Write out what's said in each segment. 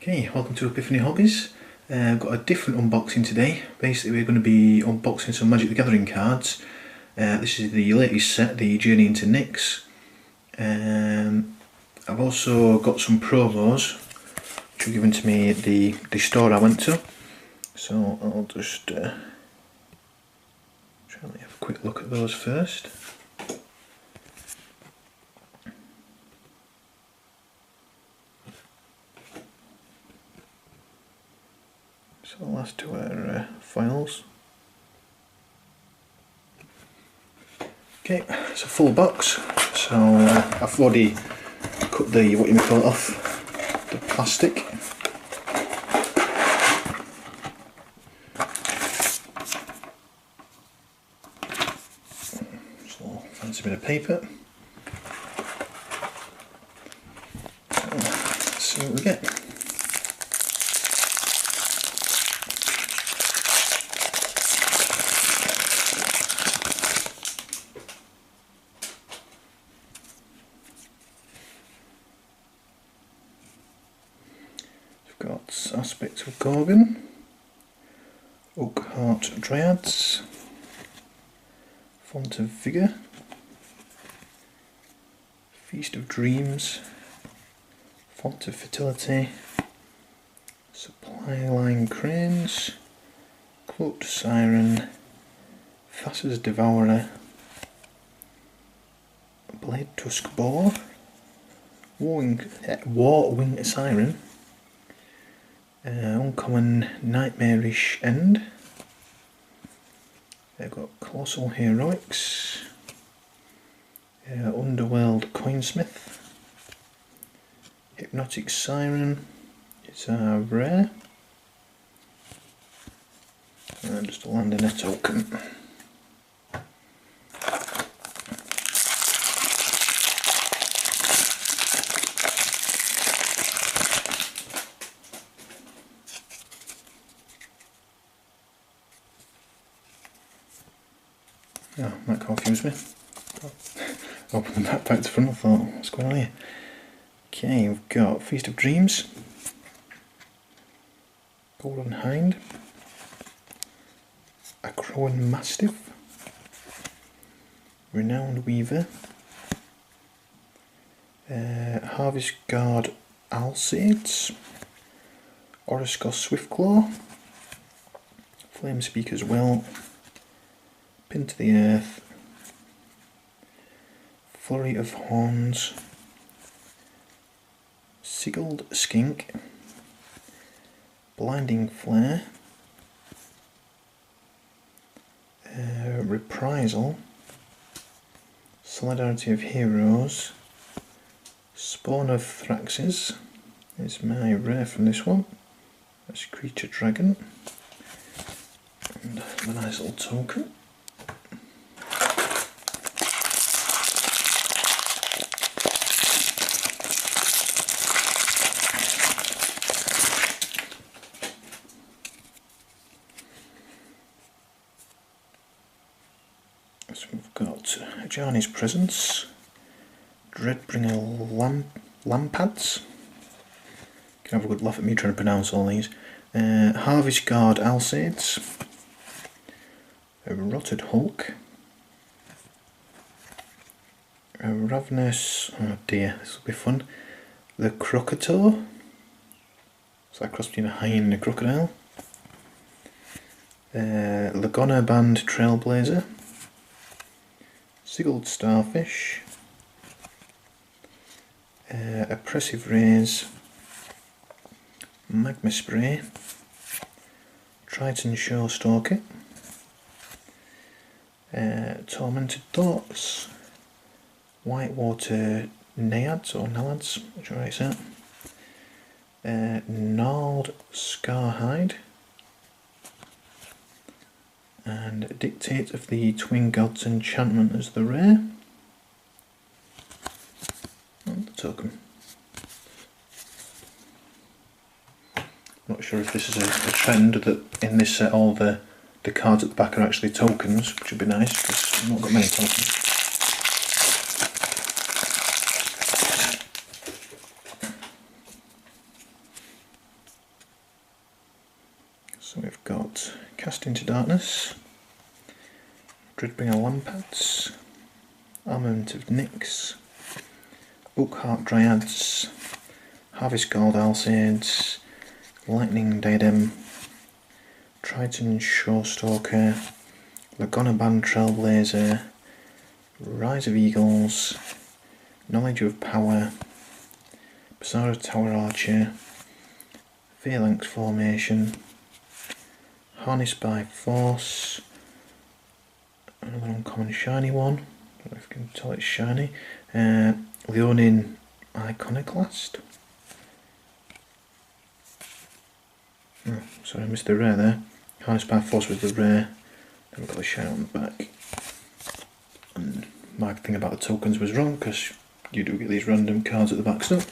Okay, welcome to Epiphany Hobbies. I've got a different unboxing today. Basically we're going to be unboxing some Magic the Gathering cards. This is the latest set, the Journey Into Nyx. I've also got some promos which were given to me at the store I went to. So I'll just try and have a quick look at those first. So the last two are files. Okay, it's a full box. So I've already cut the off the plastic. So fancy bit of paper. Let's see what we get. Got Aspect of Gorgon, Oakheart Dryads, Font of Vigour, Feast of Dreams, Font of Fertility, Supply Line Cranes, Cloaked Siren, Thassa's Devourer, Blade Tusk Boar, War Wing Siren, Uncommon Nightmarish End. They've got Colossal Heroics, Underworld Coinsmith, Hypnotic Siren, it's a rare, and just a land in a token. Oh, that confused me. Open the back to front, I thought, what's going on here? Okay, we've got Feast of Dreams, Golden Hind, a Crowing Mastiff, Renowned Weaver, Harvest Guard Alcides, Oruscos Swiftclaw, Flame Speaker's Will, Pin to the Earth, Flurry of Horns, Sigilled Skink, Blinding Flare, Reprisal, Solidarity of Heroes, Spawn of Thraxes is my rare from this one. That's Creature Dragon, and a nice little token. So we've got Ajani's Presence, Dreadbringer Lampads. You can have a good laugh at me trying to pronounce all these. Harvest Guard Alcides, a Rotted Hulk, a Ravenous, oh dear, this will be fun, the Crocotor, it's like a cross between a hind and a crocodile, Lagona Band Trailblazer, Sigilled Starfish, Oppressive Rays, Magma Spray, Triton Showstalker, Tormented Thoughts, Whitewater Naiads or Nalads, which I write that, Gnarled Scarhide, and Dictate of the Twin Gods Enchantment as the rare, and the token. Not sure if this is a trend that in this set all the cards at the back are actually tokens, which would be nice because I've not got many tokens. So we've got Cast Into Darkness, Dreadbringer Lampads, Armament of Nyx, Oakheart Dryads, Harvest Gold Alcides, Lightning Diadem, Triton Shorestalker, Lagonaban Trailblazer, Rise of Eagles, Knowledge of Power, Basara Tower Archer, Phalanx Formation, Harness by Force, another uncommon shiny one, I don't know if you can tell it's shiny, Leonin Iconoclast. Oh, sorry, I missed the rare there. Harness by Force was the rare, then we've got the shiny on the back. And my thing about the tokens was wrong, because you do get these random cards at the back still.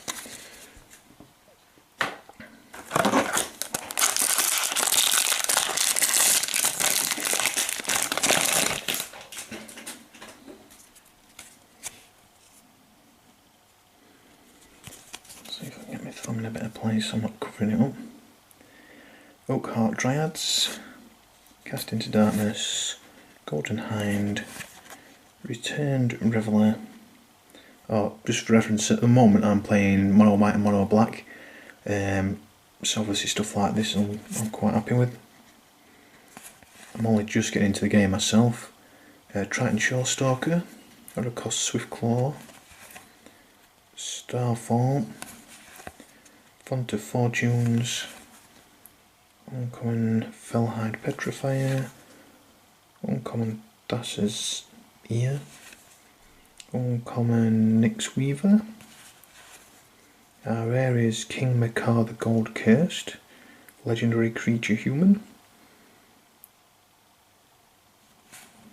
See if I can get my thumb in a better place so I'm not covering it up. Oakheart Dryads, Cast Into Darkness, Golden Hind, Returned Reveller. Oh, just for reference, at the moment I'm playing Mono White and Mono Black, so obviously stuff like this I'm quite happy with. I'm only just getting into the game myself. Triton Shorestalker, Oracost Swiftclaw, Starfall, Font of Fortunes, uncommon Fellhide Petrifier, uncommon Das's Ear, uncommon Nyx Weaver, our rare is King Macaw the Gold Cursed, legendary creature human,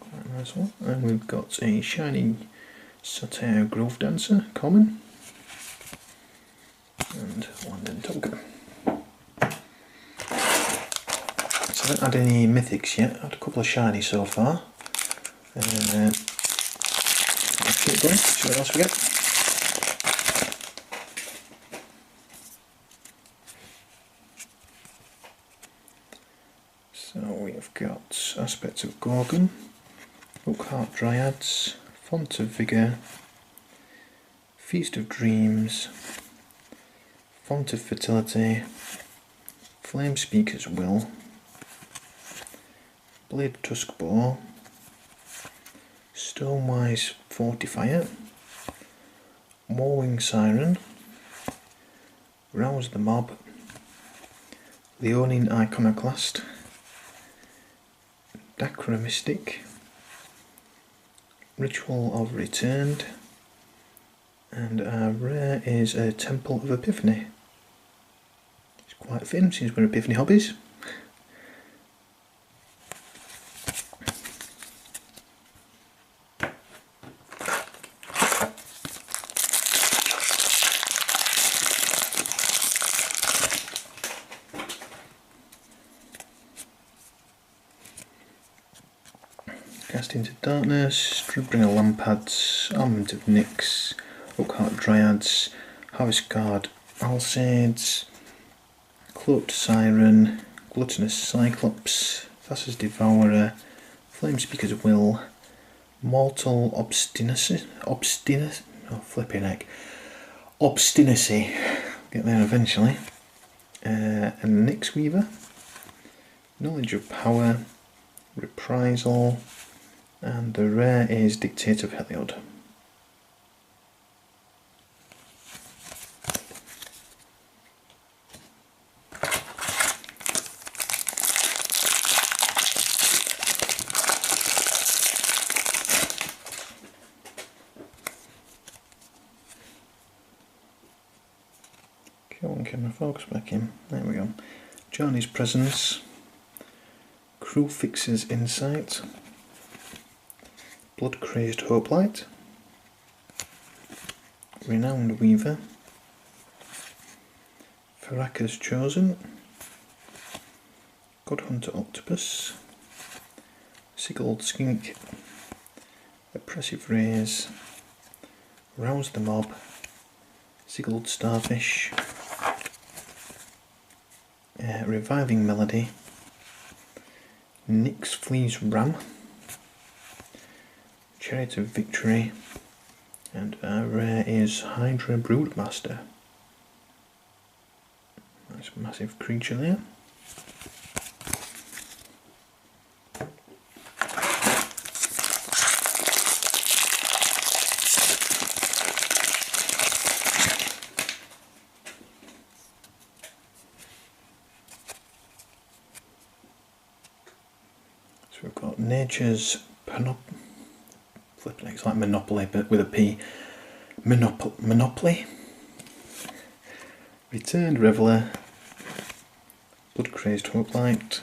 quite a nice one, and we've got a shiny Satire Grove Dancer, common, and London token. So I haven't had any mythics yet, I've had a couple of shiny so far. Let's keep going, see what else we get. So we've got Aspects of Gorgon, Oakheart Dryads, Font of Vigour, Feast of Dreams, Font of Fertility, Flame Speaker's Will, Blade Tusk Bow, Stonewise Fortifier, Warwing Siren, Rouse the Mob, Leonin Iconoclast, Dacra Mystic, Ritual of Returned, and our rare is a Temple of Epiphany. It's quite thin since we're Epiphany hobbies. Cast Into Darkness, Dreadbringer Lampads, Armament of Nyx, Oakheart Dryads, Harvest Guard Alcides, Cloaked Siren, Gluttonous Cyclops, Thassa's Devourer, Flame Speaker's Will, Mortal Obstinacy, oh flipping heck, Obstinacy, get there eventually, and Nyx Weaver, Knowledge of Power, Reprisal, and the rare is Dictator of Heliod. Come on, camera, focus back in. There we go. Johnny's Presence, Crew Fixer's Insight, Blood Crazed Hoplite, Renowned Weaver, Faraka's Chosen, Godhunter Octopus, Siggled Skink, Oppressive Rays, Rouse the Mob, Siggled Starfish, Reviving Melody, Nyx Flees Ram, Chariot of Victory, and our rare is Hydra Broodmaster. Nice massive creature there. So we've got Nature's flipping it, it's like Monopoly but with a P. Monopoly. Returned Reveler, Blood Crazed Hoplite,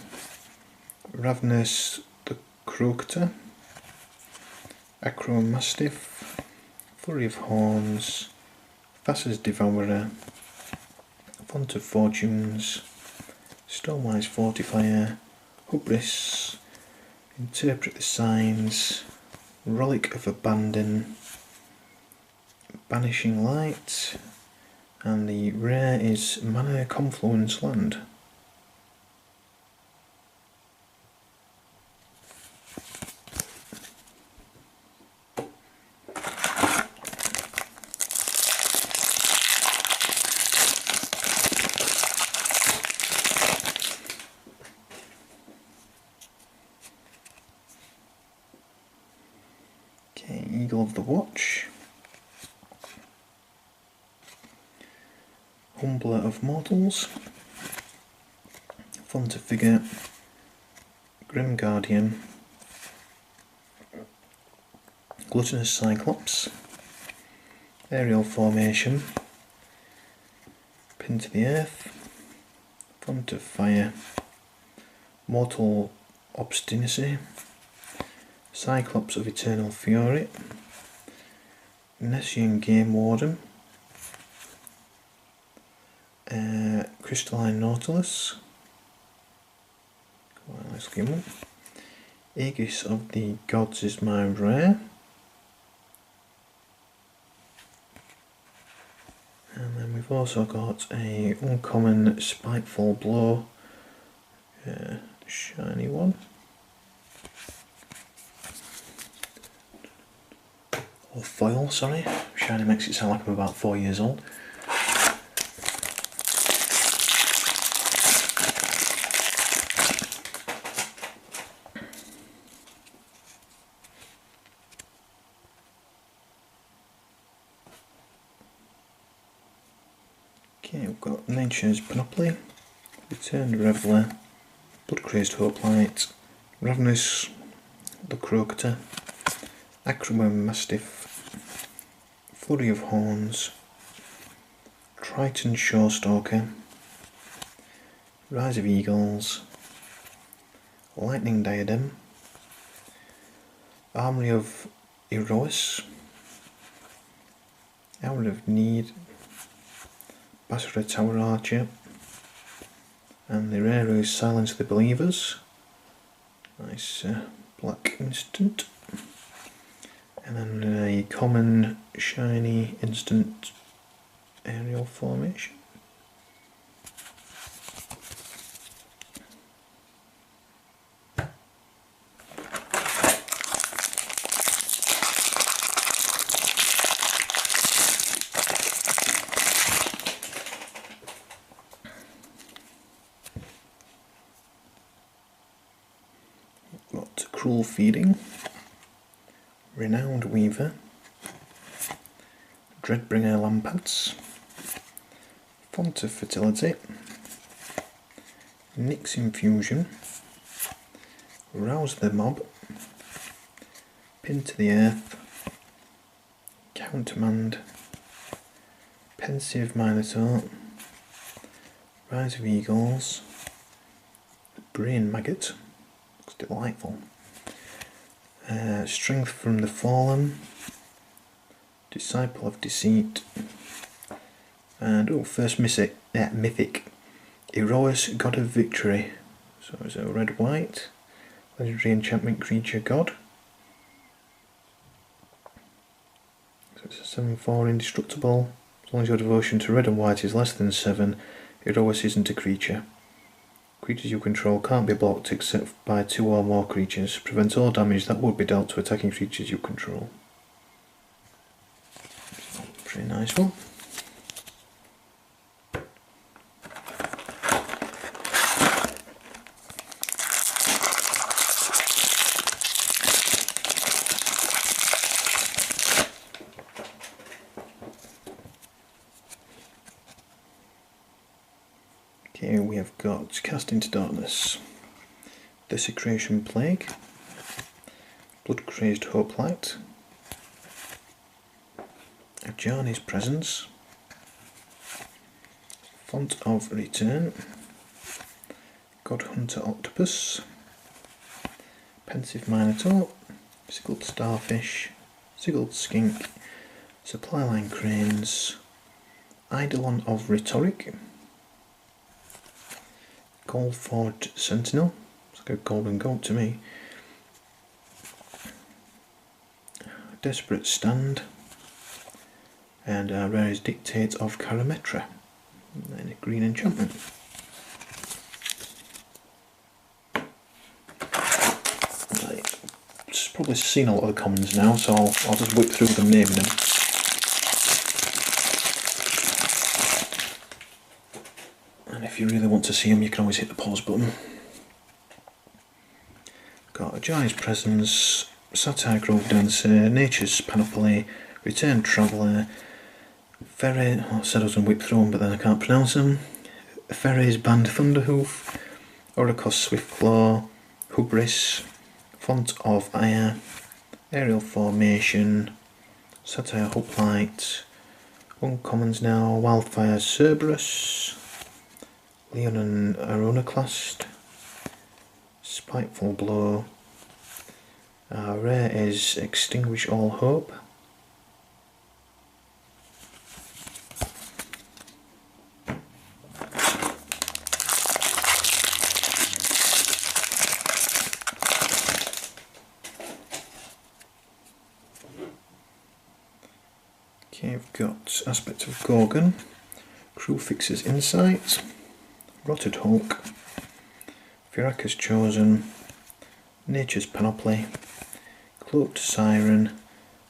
Ravenous the Croaker, Acro Mastiff, Flurry of Horns, Thassa's Devourer, Font of Fortunes, Stormwise Fortifier, Hubris, Interpret the Signs, Relic of Abandon, Banishing Light, and the rare is Mana Confluence Land. Okay, Eagle of the Watch, Humbler of Mortals, Font of Figure, Grim Guardian, Gluttonous Cyclops, Aerial Formation, Pin to the Earth, Font of Fire, Mortal Obstinacy, Cyclops of Eternal Fury, Nessian Game Warden, Crystalline Nautilus, quite a nice looking one. Aegis of the Gods is my rare, and then we've also got a uncommon Spiteful Blow, shiny one, or foil, sorry, shiny makes it sound like I'm about 4 years old. Okay, we've got Nature's Panoply, Returned Reveler, Blood Crazed Hoplite, Ravenous the Croaker, Acro Mastiff, Flurry of Horns, Triton Shorestalker, Rise of Eagles, Lightning Diadem, Armory of Erois, Hour of Need, Basra Tower Archer, and the rare is Silence the Believers, nice black instant, and then a common shiny instant Aerial Formation. Got Cruel Feeding, Renowned Weaver, Dreadbringer Lampads, Font of Fertility, Nyx Infusion, Rouse the Mob, Pin to the Earth, Countermand, Pensive Minotaur, Rise of Eagles, Brain Maggot, looks delightful, Strength from the Fallen, Disciple of Deceit, and first mythic, Erois, God of Victory. So it's a red-white, legendary enchantment creature god. So it's a 7/4 indestructible. As long as your devotion to red and white is less than 7, Erois isn't a creature. Creatures you control can't be blocked except by 2 or more creatures. Prevents all damage that would be dealt to attacking creatures you control. Pretty nice one. Okay, we have got Cast into Darkness, Desecration Plague, Blood Crazed Hoplite, Ajani's Presence, Font of Return, God Hunter Octopus, Pensive Minotaur, Sigiled Starfish, Sigiled Skink, Supply Line Cranes, Eidolon of Rhetoric, Goldforged Sentinel, it's like a golden goat to me, Desperate Stand, and our rare is Dictate of Karametra, and a green enchantment. Right. Just probably seen a lot of the commons now, so I'll just whip through them, naming them. And if you really want to see them, you can always hit the pause button. Got Ajani's Presence, Satire Grove Dancer, Nature's Panoply, Returned Traveller, Ferry, I said I was going to whip through them, but then I can't pronounce them. Ferry's Band Thunderhoof, Oracos Swiftclaw, Hubris, Font of Ire, Aerial Formation, Satire Hoplite, Uncommons now, Wildfire Cerberus, Leonin Aronaclast, Spiteful Blow, rare is Extinguish All Hope, okay, I've got Aspect of Gorgon, Crew Fixer's Insight, Rotted Hulk, Firaka's Chosen, Nature's Panoply, Cloaked Siren,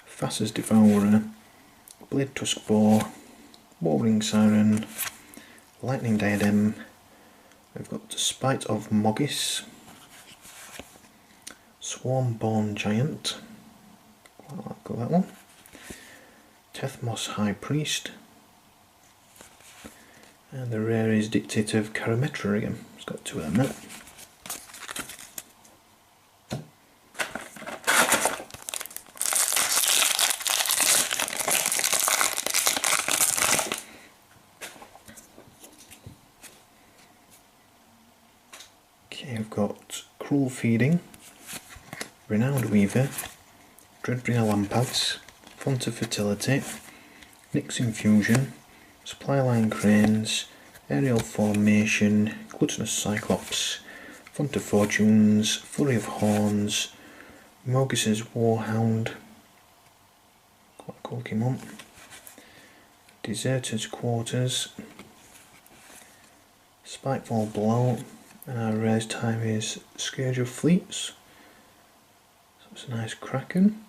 Fassa's Devourer, Blade Tusk Boar, Warring Siren, Lightning Diadem, we've got Spite of Mogis, Swarmborn Giant, quite like that one, Tethmos High Priest, and the rare is Dictate of Karametra again. It's got 2 of them now. Okay, I've got Cruel Feeding, Renowned Weaver, Dreadbringer Lampads, Font of Fertility, Nyx Infusion, Supply Line Cranes, Aerial Formation, Gluttonous Cyclops, Font of Fortunes, Flurry of Horns, Mogis's Warhound, quite a cool Pokemon, Deserter's Quarters, Spiteful Blow, and our rare's time is Scourge of Fleets, so it's a nice Kraken.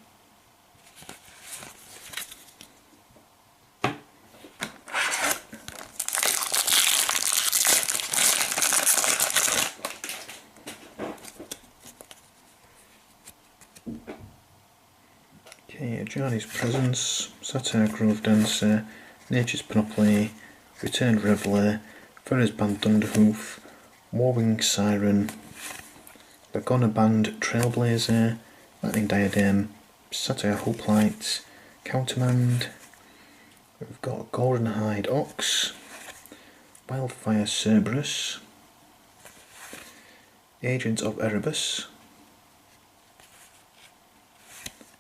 Okay, Ajani's Presence, Satire Grove Dancer, Nature's Panoply, Returned Reveller, Ferris Band Thunderhoof, Warwing Siren, Lagona Band Trailblazer, Lightning Diadem, Satire Hoplite, Countermand, we've got Golden Hide Ox, Wildfire Cerberus, Agent of Erebus,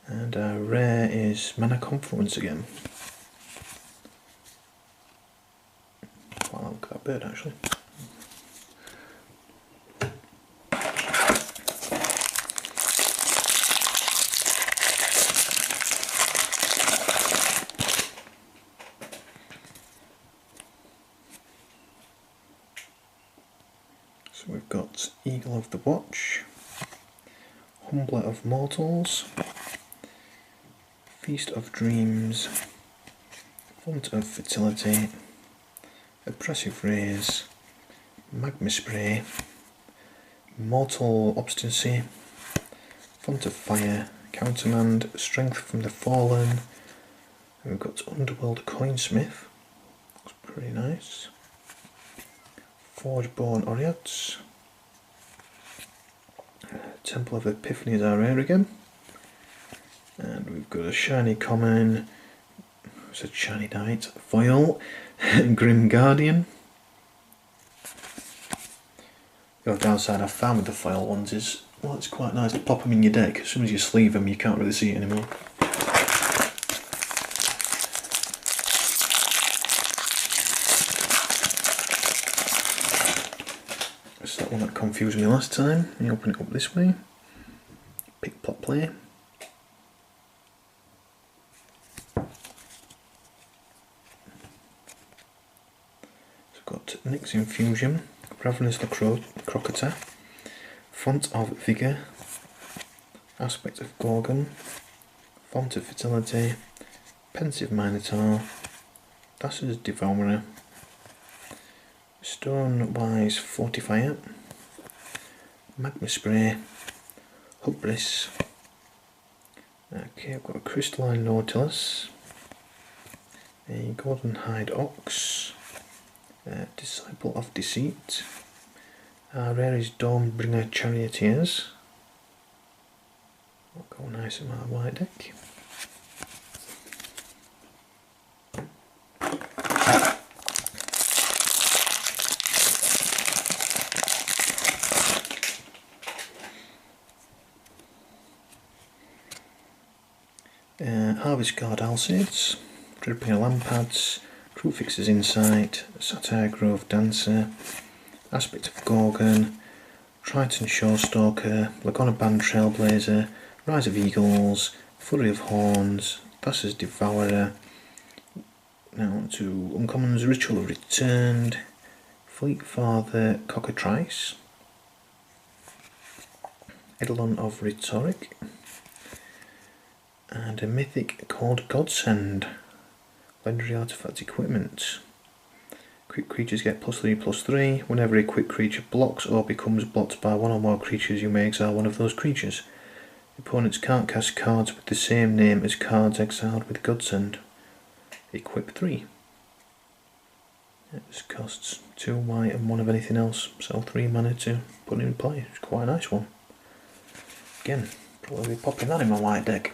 and our rare is Mana Confluence again. Quite like that bird actually. So we've got Eagle of the Watch, Humbler of Mortals, Feast of Dreams, Font of Fertility, Oppressive Rays, Magma Spray, Mortal Obstinacy, Font of Fire, Countermand, Strength from the Fallen, and we've got Underworld Coinsmith, looks pretty nice, Forgeborn Oriats, Temple of Epiphany is our rare again, and we've got a shiny common, it's a shiny knight, foil, Grim Guardian. The only downside I've found with the foil ones is, well, it's quite nice to pop them in your deck. As soon as you sleeve them, you can't really see it anymore. That's that one that confused me last time. You open it up this way. Pick, plot, play. So I've got Nyx Infusion, Ravenous the Crocketer, Font of Vigour, Aspect of Gorgon, Font of Fertility, Pensive Minotaur, Thassa's Devourer, Stonewise Fortifier, Magma Spray, Hubris. Okay, I've got a Crystalline Nautilus, a Golden Hide Ox, Disciple of Deceit. Our rare is Dawnbringer Charioteers. That'll go nice in my white deck. Harvest Guard Alcides, Dreadpale Lampads, Crewfixer's Insight, Satire Grove Dancer, Aspect of Gorgon, Triton Shorestalker, Laguna Band Trailblazer, Rise of Eagles, Flurry of Horns, Thassa's Devourer. Now on to Uncommons, Ritual Returned, Fleet Father Cockatrice, Eidolon of Rhetoric, and a mythic called Godsend. Legendary Artifact Equipment. Quick creatures get +3/+3. Whenever a quick creature blocks or becomes blocked by one or more creatures, you may exile one of those creatures. Opponents can't cast cards with the same name as cards exiled with Godsend. Equip 3. It just costs 2 white and 1 of anything else, so 3 mana to put in play. It's quite a nice one. Again, probably be popping that in my white deck.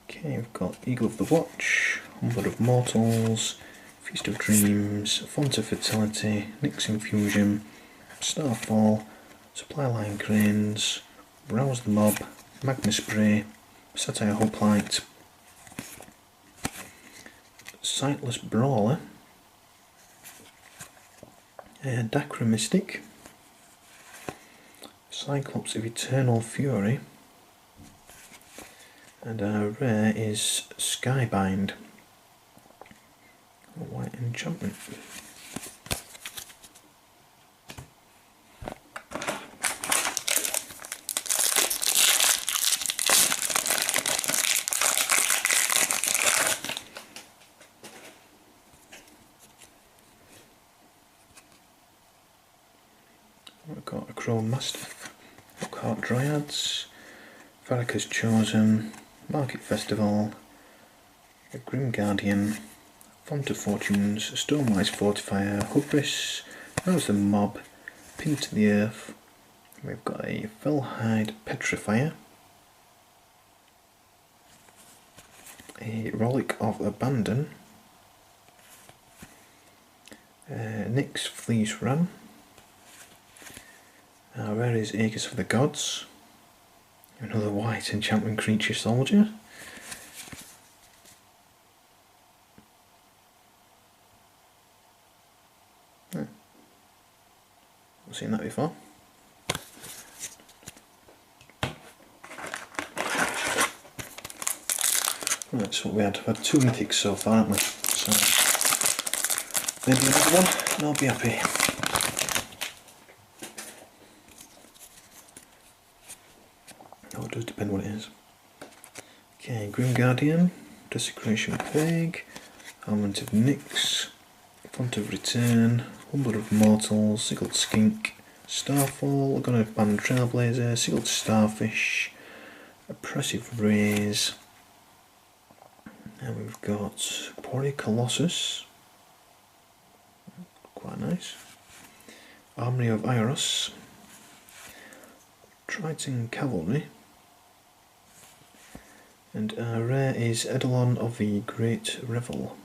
Okay, we've got Eagle of the Watch, Humbler of Mortals, Feast of Dreams, Font of Fertility, Nyx Infusion, Starfall, Supply Line Cranes, Rouse the Mob, Magma Spray, Satire Hoplite, Sightless Brawler, Dacra Mystic, Cyclops of Eternal Fury, and our rare is Skybind, a white enchantment. We've got a Chrome Mastiff, Lockheart Dryads, Varika's Chosen, Market Festival, a Grim Guardian, Font of Fortunes, Stonewise Fortifier, Hubris, Rouse the Mob, Pin to the Earth. We've got a Fellhide Petrifier, a Relic of Abandon, Nyx Fleece Ram. Rare is Aegis of the Gods, another white enchantment creature soldier. I've seen that before. Right, so we had 2 mythics so far, haven't we? So maybe another one and I'll be happy. Oh, it does depend what it is. Okay, Grim Guardian, Desecration Plague, Armament of Nyx, Font of Return, Humber of Mortals, Sigiled Skink, Starfall, Gun of Band Trailblazer, Sigiled Starfish, Oppressive Raise, and we've got Pori Colossus, quite nice, Armory of Iros, Triton Cavalry, and our rare is Eidolon of the Great Revel.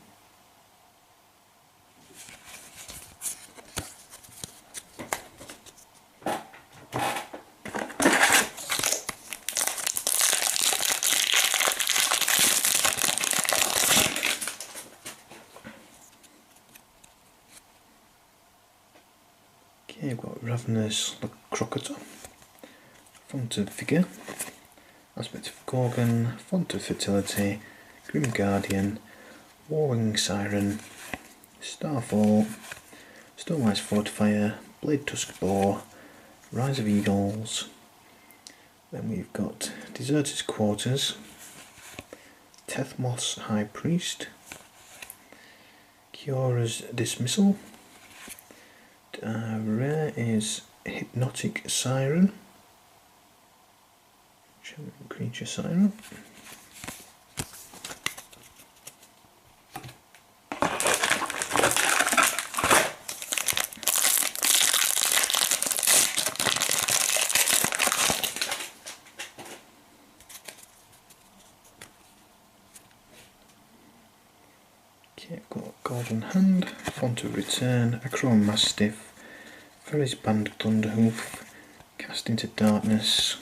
Okay, we've got Ravenous Crocotor, Font of Figure, Aspect of Gorgon, Font of Fertility, Grim Guardian, Warwing Siren, Starfall, Stonewise Fortifier, Blade Tusk Boar, Rise of Eagles. Then we've got Deserter's Quarters, Tethmos High Priest, Kiora's Dismissal. Rare is Hypnotic Siren, Creature Siren. Okay, I've got Golden Hand, Font of Return, Acron Mastiff, Ferris Band Thunderhoof, Cast into Darkness,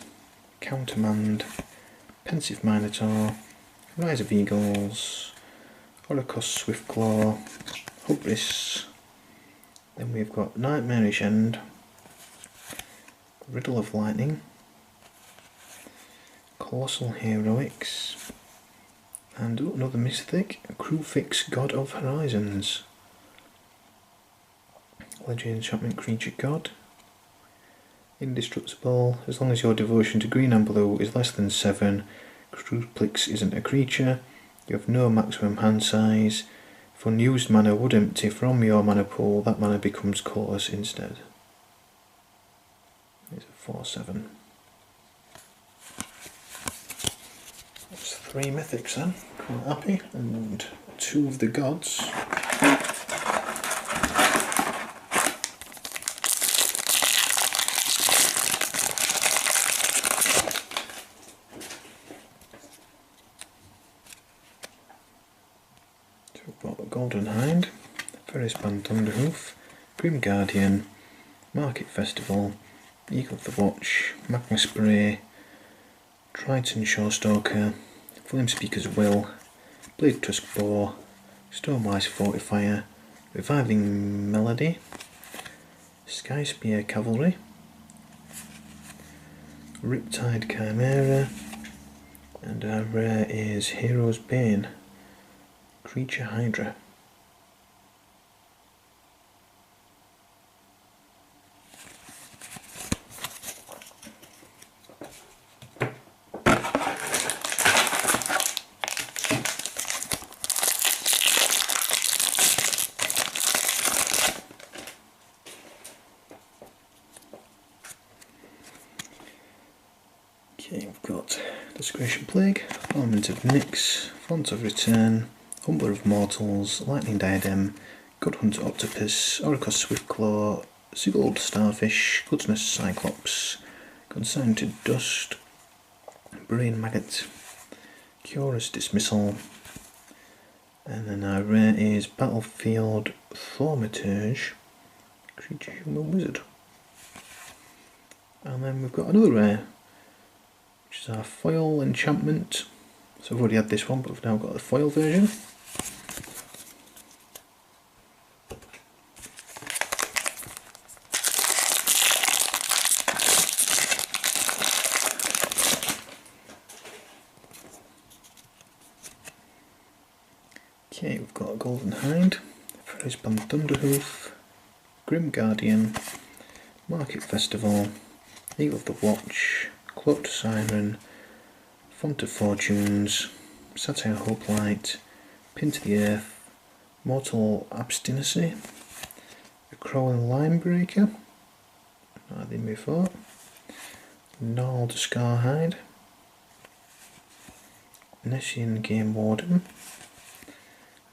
Countermand, Pensive Minotaur, Rise of Eagles, Oracos Swiftclaw, Hubris. Then we've got Nightmarish End, Riddle of Lightning, Colossal Heroics, and another Mystic, Crewfix God of Horizons, Legendary Enchantment Creature God, Indestructible, as long as your devotion to green and blue is less than 7, Crewfix isn't a creature, you have no maximum hand size, if unused mana would empty from your mana pool, that mana becomes colorless instead. It's a 4/7. That's 3 mythics then, quite happy, and 2 of the gods. So we've got Golden Hind, Ferris Band Thunderhoof, Grim Guardian, Market Festival, Eagle of the Watch, Magma Spray, Triton Shawstalker, Flamespeaker's Will, Blade Tusk Boar, Stonewise Fortifier, Reviving Melody, Sky Spear Cavalry, Riptide Chimera, and our rare is Hero's Bane, Creature Hydra. Okay, we've got Desecration Plague, Armament of Nyx, Font of Return, Humber of Mortals, Lightning Diadem, Good Hunter Octopus, Oracos Swiftclaw, Sigiled Starfish, Gluttonous Cyclops, Consigned to Dust, Brain Maggot, Kiora's Dismissal, and then our rare is Battlefield Thaumaturge, Creature Human Wizard. And then we've got another rare, which is our foil enchantment. So I've already had this one, but we've now got the foil version. Okay, we've got a Golden Hind, Ferrisband Thunderhoof, Grim Guardian, Market Festival, Eagle of the Watch, Cloaked Siren, Font of Fortunes, Satire Hoplite, Pin to the Earth, Mortal Obstinacy, a Crawling Linebreaker, I've been before, Gnarled Scarhide, Nessian Game Warden,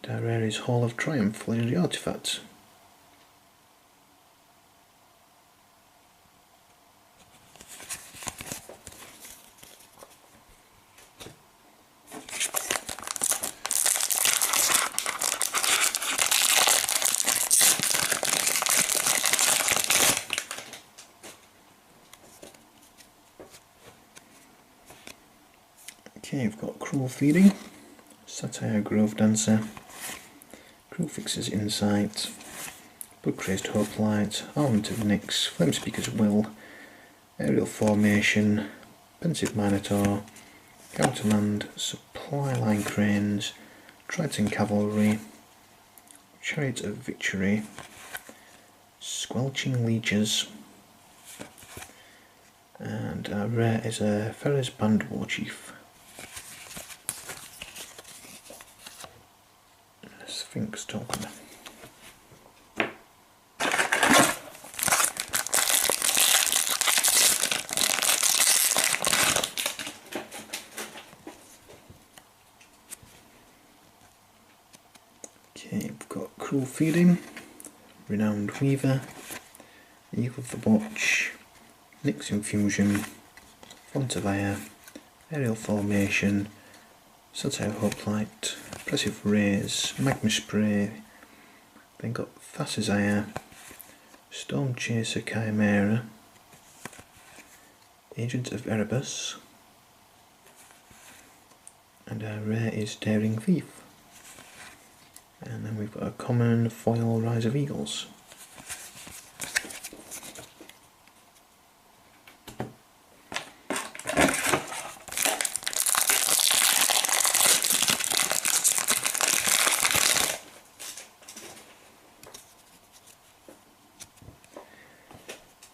Dareri's Hall of Triumph, Legendary Artifacts. Okay, we've got Cruel Feeding, Satire Grove Dancer, Cruel Fixer's Insight, Blood Crazed Hoplite, Armament of Nyx, Flame Speaker's Will, Aerial Formation, Pensive Minotaur, Countermand, Supply Line Cranes, Triton Cavalry, Chariot of Victory, Squelching Leeches, and our rare is a Ferrisband Warchief. Sphinx token. Okay, we've got Cruel Feeding, Renowned Weaver, Eagle of the Watch, Nyx Infusion, Font of Ire, Aerial Formation, Satire Hoplite, Oppressive Rays, Magma Spray, then got Thassa's Ire, Storm Chaser Chimera, Agent of Erebus, and our rare is Daring Thief. And then we've got a common foil Rise of Eagles.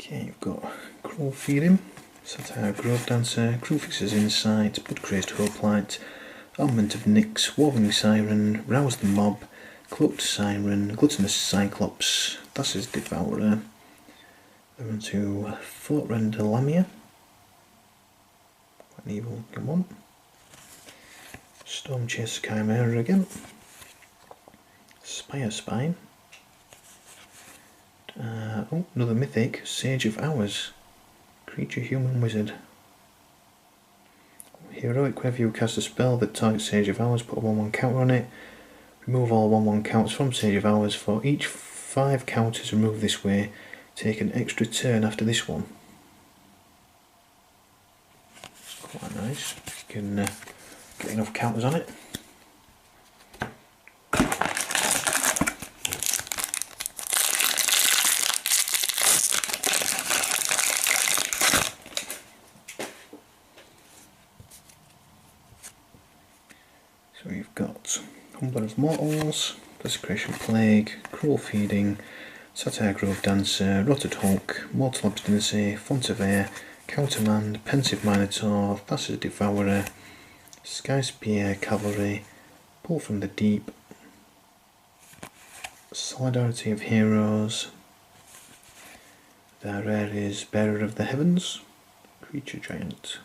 Okay, you've got Cruel Feeding, Satire Grove Dancer, Cruel Fixer's Insight, Blood Crazed Hoplite, Armament of Nyx, Warring Siren, Rouse the Mob, Cloaked Siren, Gluttonous Cyclops, Thassa's Devourer, then on to Thoughtrender Lamia, quite an evil looking one, Storm Chaser Chimera again, Spire Spine, oh, another mythic, Sage of Hours, Creature Human Wizard. Heroic, whenever you cast a spell that targets Sage of Hours, put a 1/1 counter on it. Remove all 1/1 counters from Sage of Hours. For each 5 counters removed this way, take an extra turn after this one. Quite nice, if you can get enough counters on it. So we've got Humbler of Mortals, Desecration Plague, Cruel Feeding, Satire Grove Dancer, Rotted Hulk, Mortal Obstinacy, Font of Air, Countermand, Pensive Minotaur, Thassa's Devourer, Sky Spear Cavalry, Pull from the Deep, Solidarity of Heroes, the rare is Bearer of the Heavens, Creature Giant.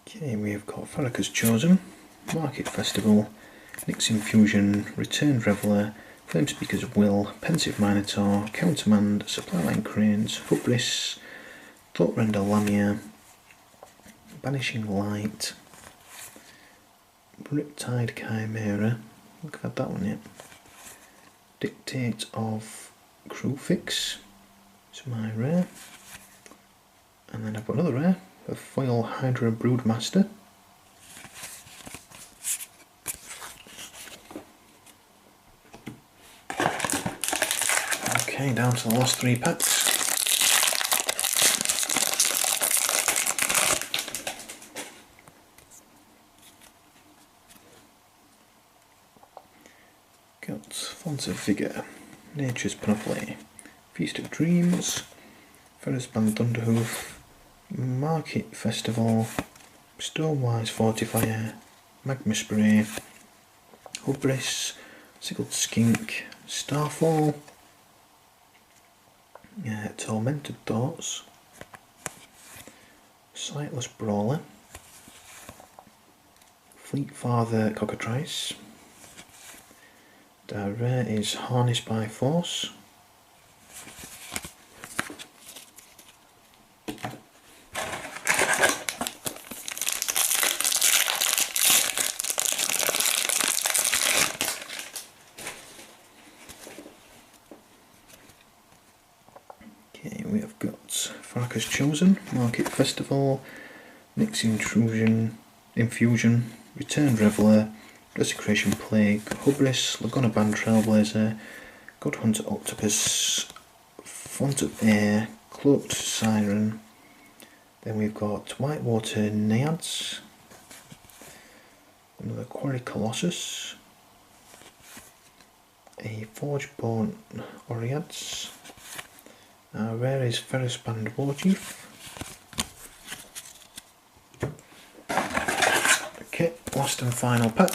Okay, we have got Farrakhan's Chosen, Market Festival, Nyx Infusion, Returned Reveller, Flame Speaker's Will, Pensive Minotaur, Countermand, Supply Line Cranes, Hubris, Thoughtrender Lamia, Banishing Light, Riptide Chimera, I think I've had that one yet, Dictate of Cruel Fix, it's my rare, and then I've got another rare, a Foil Hydra Broodmaster, Okay, down to the last 3 packs. Got Font of Vigour, Nature's Panoply, Feast of Dreams, Ferris Band Thunderhoof, Market Festival, Stormwise Fortifier, Magma Spray, Hubris, Sickled Skink, Starfall, Tormented Thoughts, Sightless Brawler, Fleetfather Cockatrice. The rare is Harnessed by Force. Okay, we have got Farkas Chosen, Market Festival, Nyx Infusion, Returned Reveler, Desecration Plague, Hubris, Laguna Band Trailblazer, Godhunter Octopus, Font of Air, Cloaked Siren. Then we've got Whitewater Naiads, another Quarry Colossus, a Forgeborn Oriads. Rare is Ferris Band Warchief. Okay, last and final pack.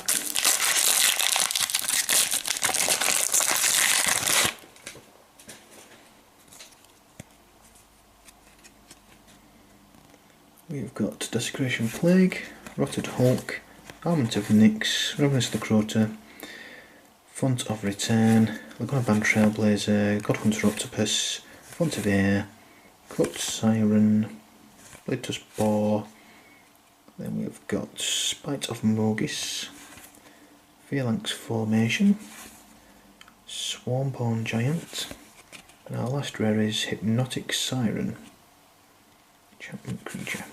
We've got Desecration Plague, Rotted Hulk, Armament of Nyx, Ravenous the Crota, Font of Return, Laguna Band Trailblazer, Godhunter Octopus, Font of Air, Cloaked Siren, Bladetusk Boar. Then we've got Spite of Mogis, Phalanx Formation, Swarmborn Giant, and our last rare is Hypnotic Siren, Enchantment Creature.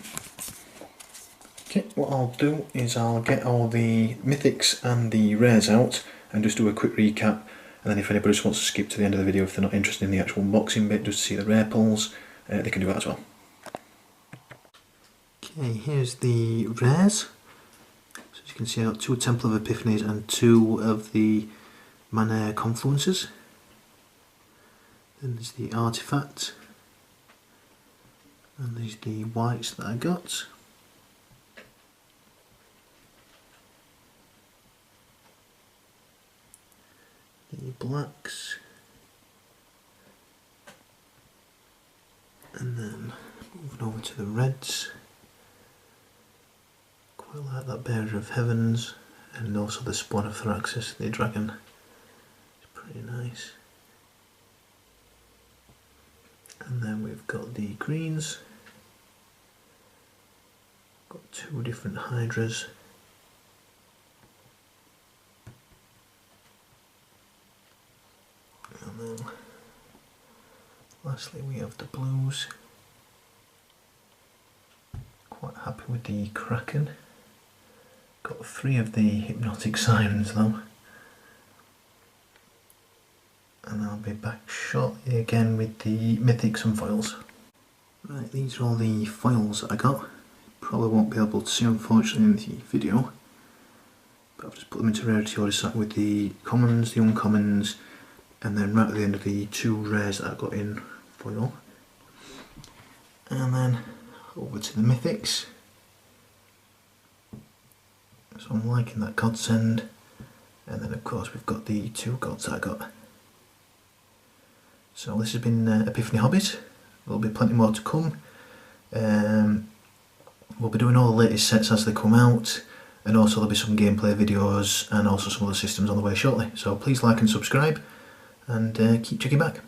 Okay, what I'll do is I'll get all the mythics and the rares out and just do a quick recap, and then if anybody just wants to skip to the end of the video if they're not interested in the actual unboxing bit just to see the rare pulls, they can do that as well. Okay, here's the rares. So as you can see, I've got 2 Temple of Epiphanies and 2 of the Mana Confluences. Then there's the Artifact, and there's the whites that I got. The blacks, and then moving over to the reds. Quite like that Bearer of Heavens, and also the Spawn of Thraxus, the dragon. It's pretty nice. And then we've got the greens. Got 2 different Hydras. And then lastly we have the blues. Quite happy with the Kraken. Got 3 of the Hypnotic Sirens though. And I'll be back shortly again with the mythics and foils. Right, these are all the foils that I got. Probably won't be able to see unfortunately in the video, but I've just put them into rarity order set with the commons, the uncommons, and then right at the end of the 2 rares that I got in foil. And then over to the mythics. So I'm liking that Godsend, and then of course we've got the 2 gods that I got. So this has been Epiphany Hobbies. There'll be plenty more to come. We'll be doing all the latest sets as they come out, and also there'll be some gameplay videos and also some other systems on the way shortly. So please like and subscribe, and keep checking back.